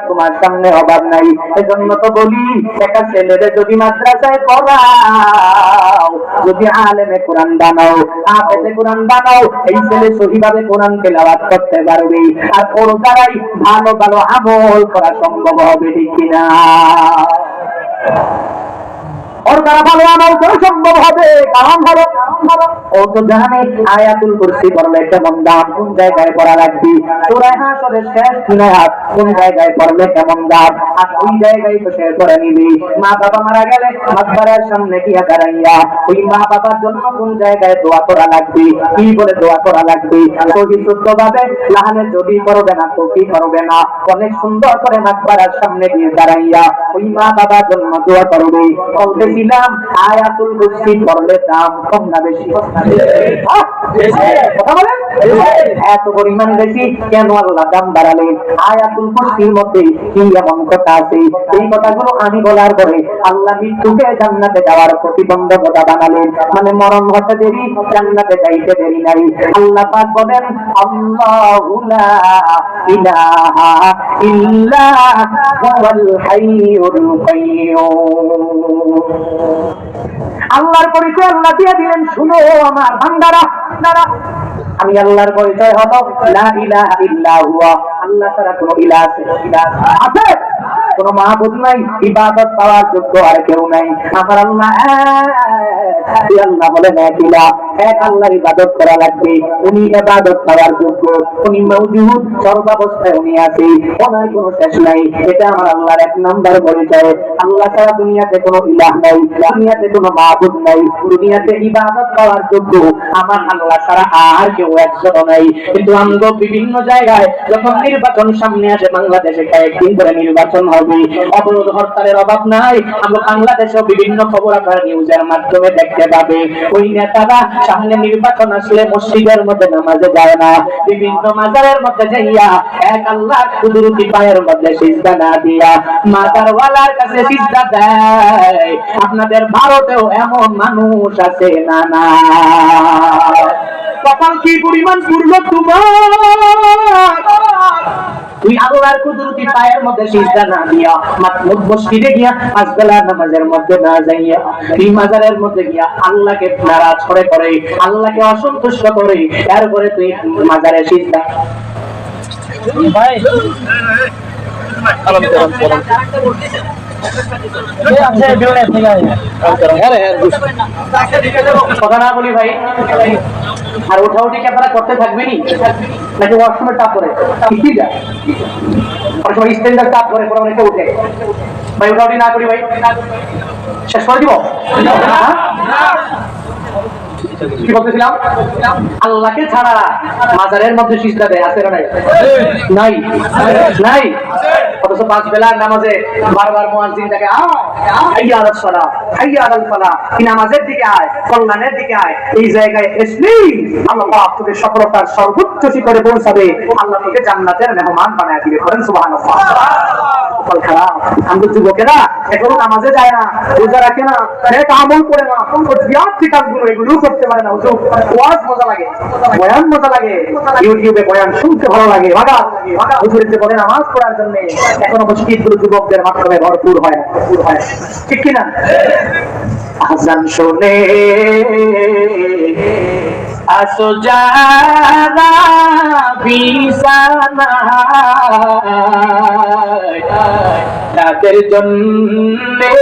তোমার সামনে অভাব নাই। এজন্য তো বলি, একটা ছেলেরে যদি মাদ্রাসায় পড়াও, যদি আলেমে কোরআন বানাও, হাফেজে কোরআন বানাও, এই ছেলে সহিভাবে কোরআন তেলাওয়াত করতে পারবে, আর ওর দ্বারাই ভালো ভালো আমল করা সম্ভব হবে, ঠিক কিনা? ওর দ্বারা ভালো আমল করা সম্ভব হবে। কারণ হলো ও তো জানে আয়াতুল কুরসি পড়লে কেমন দাম, কোন জায়গায় পড়া লাগবে, সূরা হাসরের শেষ 3 আয়াত কোন জায়গায় পড়লে কেমন দাম, আর ওই জায়গায় তো সে পড়ে নিবি। মা বাবা মারা গেলে মাকবারার সামনে গিয়া দাঁড়াইয়া ওই মা বাবার জন্য কোন জায়গায় দোয়া করা লাগবে, কি বলে দোয়া করা লাগবে, সহি শুদ্ধ ভাবে লাহানে যদি করবে না তো কি করবে না, অনেক সুন্দর করে মাকবারার সামনে গিয়ে দাঁড়াইয়া ওই মা বাবার জন্য দোয়া করবে। বলতেছিলাম আয়াতুল কুরসি পড়লে দাম কম না বেশি? কথা বলেন, এত পরিমাণ বেশি কেন আল্লাহ দাম বাড়ালেন? আয়াতুল কুরসির মধ্যে কি এমন কথা আছে, এই কথাগুলো আমি বলার পরে আল্লাহ মৃত্যুকে জান্নাতে যাওয়ার প্রতিবন্ধকতা বানালেন। মানে মরণ হতে দেরি, জান্নাতে যাইতে দেরি নাই। আল্লাহ পাক বলেন, আল্লাহু লা ইলাহা ইল্লা হুয়াল হাইয়ুল কাইয়্যুম। আল্লাহর পরিচয় আল্লাহ দিয়ে দিলেন, শুনো আমার বান্দারা, আমি আল্লাহর পরিচয় হলো লা ইলাহা ইল্লা হুয়া। আল্লাহ ছাড়া কোনো ইলাহ আছে? কোন মাহবুদ নাই, ইবাদত পাওয়ার যোগ্য আর কেউ নাই। আমার আল্লাহ এক। আল্লাহ বলেন এক ইলাহ, এক আল্লাহর ইবাদত করা লাগবে। উনি ইবাদত পাওয়ার যোগ্য, উনি মওজুদ, সর্বাবস্থায় উনি আছে, ওনার কোনো শেষ নাই। এটা আমার আল্লাহর এক নাম্বার পরিচয়। আল্লাহ ছাড়া দুনিয়াতে কোনো ইলাহ নাই, দুনিয়াতে কোনো মাহবুদ নাই, দুনিয়াতে ইবাদত পাওয়ার যোগ্য আমার আল্লাহ ছাড়া আর কেউ একজন নাই। কিন্তু আমরা বিভিন্ন জায়গায় যখন নির্বাচন সামনে আসে, বাংলাদেশে কয়েকদিন করে নির্বাচন হবে, অবরোধ হরতালের অভাব নাই। আমরা বাংলাদেশেও বিভিন্ন খবর আপনার নিউজের মাধ্যমে দেখতে পাবে, ওই নেতারা সামনে নির্বাচন আসলে মসজিদের মধ্যে নামাজে যায় না, বিভিন্ন মাজারের মধ্যে যাইয়া এক আল্লাহর কুদরতি পায়ের মধ্যে সিজদা না দিয়া মাজারওয়ালার কাছে সিজদা দেয়। আপনাদের ভারতেও এমন মানুষ আছে না? না, কপাল কি পরিমাণ পূর্ণ তোমার, তুই আল্লাহর কুদরতি পায়ের মধ্যে সিজদা না দিয়া মসজিদে গিয়া পাঁচ বেলার নামাজের মধ্যে না যাইয়া এই মাজারের মধ্যে গিয়া আল্লাহকে নারাজ করে আল্লাহকে অসন্তুষ্ট করে, এরপরে তুই মাজারে সিজদা। ভাই কথা না বলি ভাই, আর উঠাউঠি কি আপনারা করতে থাকবেনি নাকি ওয়াশরুমের চাপ করে কি যায়? অনেক সময় স্ট্যান্ডার্ড চাপ করে পরে অনেকে উঠে। ভাই উঠাউঠি না করি ভাই, শেষ করে দিব। কি বলতেছিলাম? আল্লাহকে ছাড়া মাজারের মধ্যে সিজদা দেয়, আছে না নাই? নাই, নাই। অথচ পাঁচ বেলার নামাজে বারবার মুয়াজ্জিন তাকে হাইয়া আলাস সালাহ, হাইয়া আলাল ফালাহ, কি নামাজের দিকে আয়, কল্যাণের দিকে আয়। এই জায়গায় এসলি আল্লাহ পাক তোকে সফলতার সর্বোচ্চ শিখরে পৌঁছাবে, আল্লাহ তোকে জান্নাতের মেহমান বানায় দিবে। করেন সুবহানাল্লাহ। খারাপ আমরা যুবকেরা এখনো নামাজে যায় না, রোজা রাখে না, এক আমল করে না, কাজগুলো এগুলো করতে পারে না। ওয়াজ মজা লাগে, বয়ান মজা লাগে, ইউটিউবে বয়ান শুনতে ভালো লাগে, হুজুরিতে বলে নামাজ পড়ার জন্য এখনো মসজিদগুলো যুবকদের মাধ্যমে ভরপুর হয়, ঠিক কিনা? আযান শুনে আসো যারা বিছানায়, তাদের জন্যে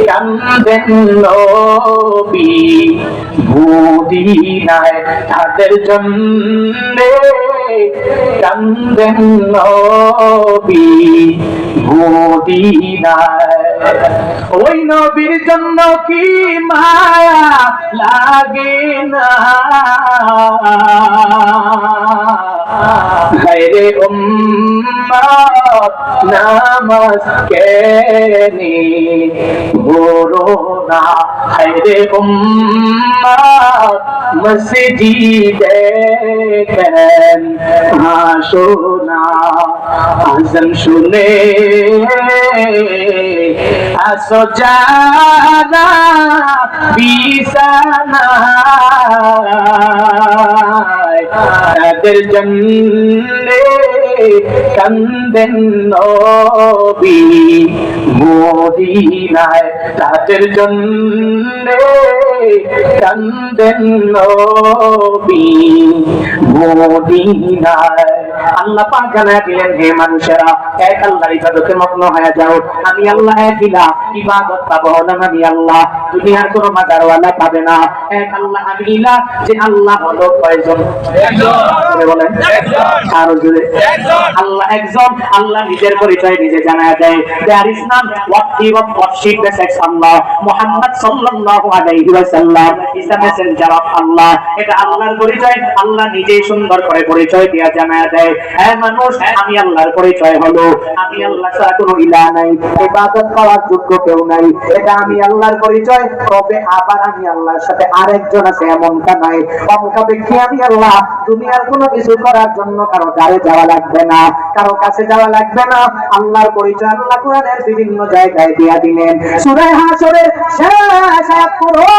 কান্দেন নবী মদিনায়, তাদের জন্যে কান্দেন নবী মদিনায়। ওই নবীর জন্য কি মায়া লাগে না, গায়রে উম্মত নামাজ কেনে ভোরো না, গায়রে উম্মত মসজিদে কেন আসো না। আযান শুনে আসো যারা বিছানায়, তাদের জন্যে কান্দেন নবী মদিনায় রাতের জন্যে কান্দেন নবী মদিনায়। আল্লাহ পাক জানায়া দিলেন, হে মানুষেরা, এক আল্লাহর ইবাদতে মগ্ন হয়ে যাও। আমি আল্লাহ একলা, ইবাদত পাবো না আমি আল্লাহ, দুনিয়ার কোনো মাজারওয়ালা পাবে না। এক আল্লাহ আমি ইলা, যে আল্লাহ হলো কয়জন? একজন। বলেন একজন। আর জুড়ে একজন। আল্লাহ একজন। আল্লাহ নিজের পরিচয় নিজে জানায়া দেয়, দেয়ার ইজ নাম what he was worship the sex Allah Muhammad sallallahu alaihi wasallam is the messenger of Allah। এটা আল্লাহর পরিচয়, আল্লাহ নিজেই সুন্দর করে পরিচয় দিয়া জানায়া দেয়, হ্যাঁ মানুষ, আমি আল্লাহর পরিচয় হলো আমি আল্লাহ ছাড়া কোনো ইলাহ নাই, ইবাদত করার যোগ্য কেউ নাই। এটা আমি আল্লাহর পরিচয়। তবে আবার আমি আল্লাহর সাথে আরেকজন আছে এমনটা নাই। অমুক ব্যক্তি আমি আল্লাহ। দুনিয়ার কোনো কিছু করার জন্য কারো গায়ে যাওয়া লাগবে না, কারো কাছে যাওয়া লাগবে না। আল্লাহর পরিচয় আল্লাহ কোরআনের বিভিন্ন জায়গায় দিয়া দিলেন। সূরা হাশরের শেষ আয়াত পড়ো,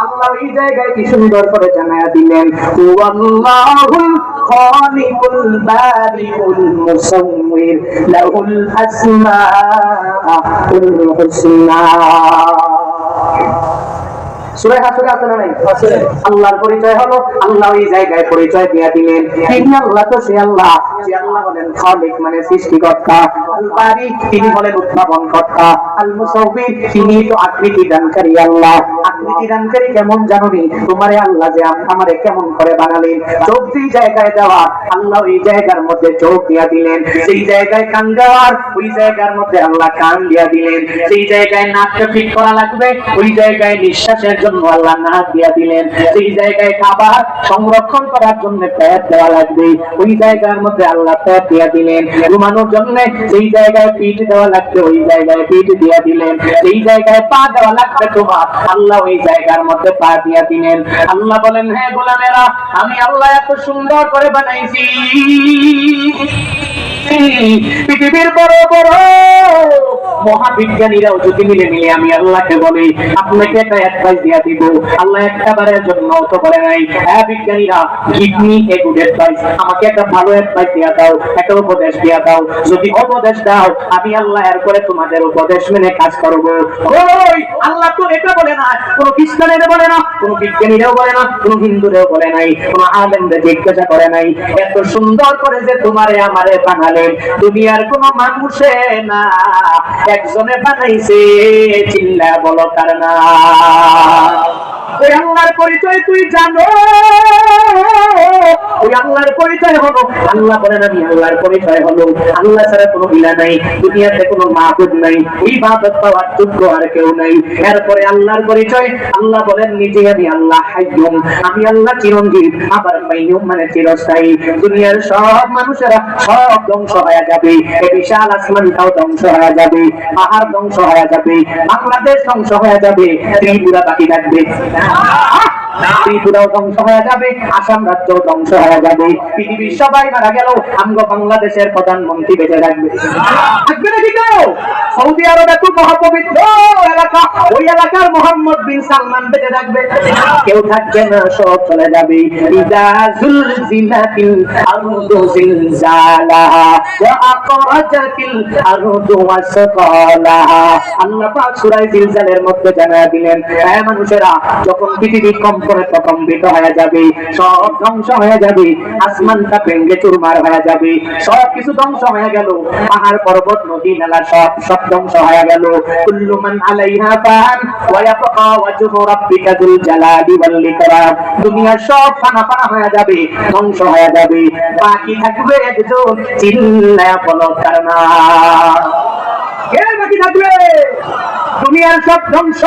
আল্লাহ এই জায়গায় কি সুন্দর করে জানায়া দিলেন, ওয়াল্লাহুল খালিকুল বারিউল মুসাউমির লাহুল আসমাউল হুসনা। সূরা হাশরে আছে না নাই? আছে। আল্লাহর পরিচয় হলো, আল্লাহ এই জায়গায় পরিচয় দিয়ে দিলেন, তিনি আল্লাহ তো সে আল্লাহ, যে আল্লাহ বলেন খালিক মানে সৃষ্টিকর্তা, আল বারি তিনি বলেন উদ্ভাবনকর্তা, আল মুসাউবির তিনি তো আকৃতি দানকারী আল্লাহ। আকৃতি দানকারী কেমন জানোনি? তোমারে আল্লাহ যে আমারে কেমন করে বানালেন, চোখ যেই জায়গায় দেওয়া আল্লাহ ওই জায়গার মধ্যে চোখ দিয়া দিলেন, সেই জায়গায় কান দেওয়ার ওই জায়গার মধ্যে আল্লাহ কান দিয়া দিলেন, সেই জায়গায় নাকটা ঠিক করা লাগবে ওই জায়গায় নিঃশ্বাসের জন্য আল্লাহ নাক দিয়া দিলেন, সেই জায়গায় খাবার সংরক্ষণ করার জন্য পেট দেওয়া লাগবে ওই জায়গার মধ্যে আল্লাহ পেট দিয়া দিলেন, ঘুমানোর জন্য সেই জায়গায় পিঠ দেওয়া লাগবে ওই জায়গায় পিঠ দিয়া দিলেন, সেই জায়গায় পা দেওয়া লাগবে তোমার আল্লাহ ওই জায়গার মধ্যে পা দিয়া দিলেন। আল্লাহ বলেন, হ্যাঁ গোলামেরা, আমি আল্লাহ এত সুন্দর করে বানাইছি, পৃথিবীর বড় বড় মহাবিজ্ঞানীরাও যদি মিলে মিলে আমি আল্লাহকে বলি আপনাকে একটা অ্যাডভাইস দিয়া দিব, আল্লাহ একটা বারের জন্য তো বলে নাই, হ্যাঁ বিজ্ঞানীরা give me a good advice, আমাকে একটা ভালো অ্যাডভাইস দিয়া দাও, একটা উপদেশ দিয়া দাও, যদি উপদেশ দাও আমি আল্লাহ এরপরে তোমাদের উপদেশ মেনে কাজ করব। ওই আল্লাহ তো এটা বলে না, কোন খ্রিস্টানেরও বলে না, কোন বিজ্ঞানীরাও বলে না, কোন হিন্দুরেও বলে নাই, কোন আলেমদের জিজ্ঞাসা করে নাই, এত সুন্দর করে যে তোমারে আমারে বানালেন দুনিয়ার কোন মানুষে না, একজনে বানাইছে, চিল্লা বলো তার না। ওই আল্লাহর পরিচয় তুই জানো, ওই আল্লাহর পরিচয় হলো, আল্লাহ বলেন আমি আল্লাহর পরিচয় হলো আল্লাহ ছাড়া কোনো ইলাহ নাই, দুনিয়াতে কোনো মাবুদ নাই, ইবাদত পাওয়ার যোগ্য আর কেউ নাই। এরপরে আল্লাহর পরিচয়, আল্লাহ বলেন নিজে আমি আল্লাহ হাইয়ুম, আমি আল্লাহ চিরঞ্জীব, আবার কাইয়ুম মানে চিরস্থায়ী। দুনিয়ার সব মানুষেরা সব ধ্বংস হয়ে যাবে, এই বিশাল আসমানটাও ধ্বংস হয়ে যাবে, পাহাড় ধ্বংস হয়ে যাবে, বাংলাদেশ ধ্বংস হয়ে যাবে, ত্রিপুরা বাকি থাকবে, ত্রিপুরাও ধ্বংস হয়ে যাবে, আসাম রাজ্য ধ্বংস হয়ে যাবে, পৃথিবীর সবাই মারা গেল, আমগো বাংলাদেশের প্রধানমন্ত্রী বেঁচে থাকবে, থাকবে নাকি কেউ? সৌদি আরব এত মহাপবিত্র এলাকা, ওই এলাকার মোহাম্মদ বিন সালমান বেঁচে থাকবে, কেউ থাকবে না, সব চলে যাবে। ইদা জুলজিলাতিল আরদু জিলজালাহা ওয়া আখরাজাতিল আরদু আসকালাহা। আল্লাহ পাক সূরা জিলজালের মধ্যে জানায়া দিলেন, হে মানুষেরা, যখন পৃথিবী কম্পনে প্রকম্পিত হয়ে যাবে, সব ধ্বংস হয়ে যাবে, আসমানটা ভেঙে চুরমার হয়ে যাবে, সব কিছু ধ্বংস হয়ে গেল, পাহাড় পর্বত নদী নালা সব সব ধ্বংস হয়ে গেল। কুল্লু মান আলাইহা ফান ওয়া ইয়াবকা ওয়াজহু রাব্বিকা যুল জালালি ওয়াল ইকরাম। দুনিয়া সব ফানা ফানা হয়ে যাবে, ধ্বংস হয়ে যাবে, বাকি থাকবে একজন, চিল্লায়া বলো তার নাম। কে বাকি থাকবে? দুনিয়ার সব ধ্বংস,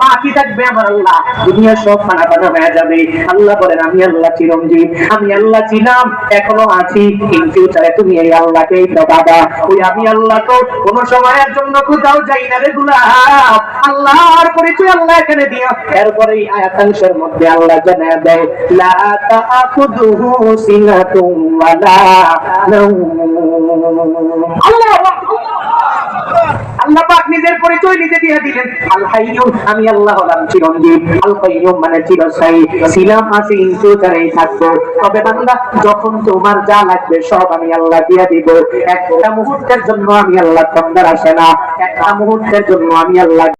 বাকি থাকবে আমার আল্লাহ, দুনিয়ার সব ফানা ফানা হয়ে যাবে। আল্লাহ বলেন আমি আল্লাহ চিরঞ্জীব, আমি আল্লাহ ছিলাম, এখনো আছি, ইন ফিউচারে তুমি এই আল্লাহকেই তো বাবা। ওই আমি আল্লাহ তো কোন সময়ের জন্য কোথাও যাই না রে গোলাম। আল্লাহর পরিচয় আল্লাহ এখানে দিয়া, এরপরে এই আয়াতাংশের মধ্যে আল্লাহ জানায়া দেয়, লা তাআখুযুহু সিনাতুন ওয়ালা নাওম। আল্লাহু আকবার। আল্লাহ পাক নিজের পরিচয় নিজে দিয়ে দিলেন, আল হাইয়্যু, আমি আল্লাহ হলাম চিরঞ্জীব, আল কাইয়্যুম মানে চিরস্থায়ী, ছিলাম আছি ফিউচারেই থাকবো। তবে বান্দা যখন তোমার যা লাগবে সব আমি আল্লাহ দিয়ে দিব। একটা মুহূর্তের জন্য আমি আল্লাহ তন্দার আসে না, একটা মুহূর্তের জন্য আমি আল্লাহ